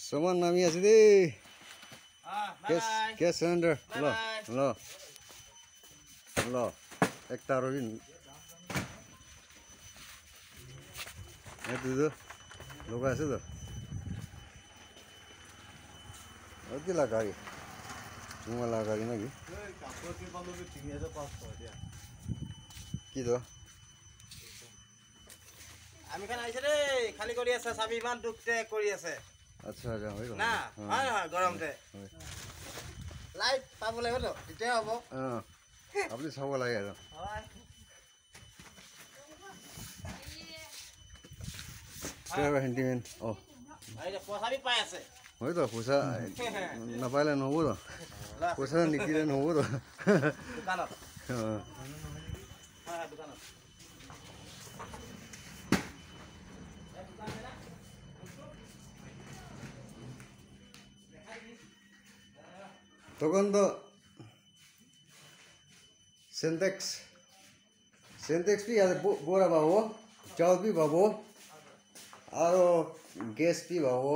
Someone nami ase de. Guess surrender. Lo. Ekta robin. Itu logo ase to. Adi la gari. Cuma la gari na ki. Ki to? আমি খান আইছে রে খালি কৰি আছে চাবি ইমান দুখতে কৰি আছে আচ্ছা আচ্ছা হৈ গল না হয় হয় গৰমতে লাইট পাব লাগিব তো তেতিয়া হ'ব আপুনি চাব লাগে আৰু হয় কেবা হেন্ডিমেন এই যে পইচাবি পাই আছে হয় তো পইচা নাপাইলে নহ'ব তো পইচা নিকিলে নহ'ব তো দোকানত হয় হয় দোকানত তখন তো সিনটেক্স বি আছে বড়া পাবো চাউল বি পাবো আর গ্যাস বি পাবো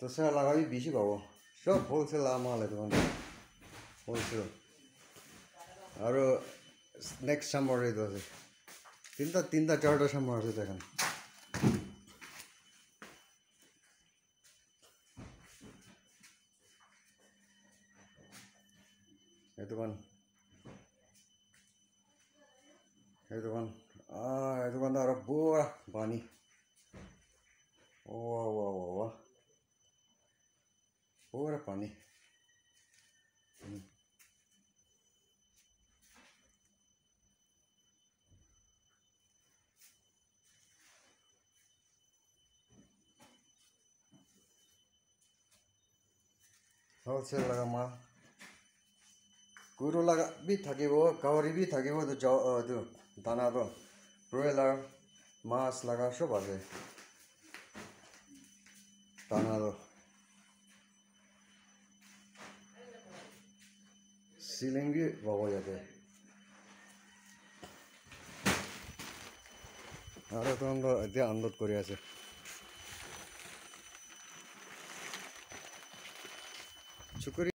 তো সেটা লাগাবি বেশি পাবো সব হোলসেল মাল তখন হোলসেল আর নেক্সট সামার এই আছে তিনটা চারটা সামার আছে দেখেন এই দোকান আর পুরা পানি ও পুরা পানি হোলসেল লাগা মাল গুরু লাগা বি থাকিব গাহৰি বি থাকিব তো দানা তো ব্ৰইলাৰ মাছ লাগা সব আছে দানা তো সিলিং বি পাব যাতে আৰু তো এতিয়া আনলোড কৰি আছে শুক্ৰিয়া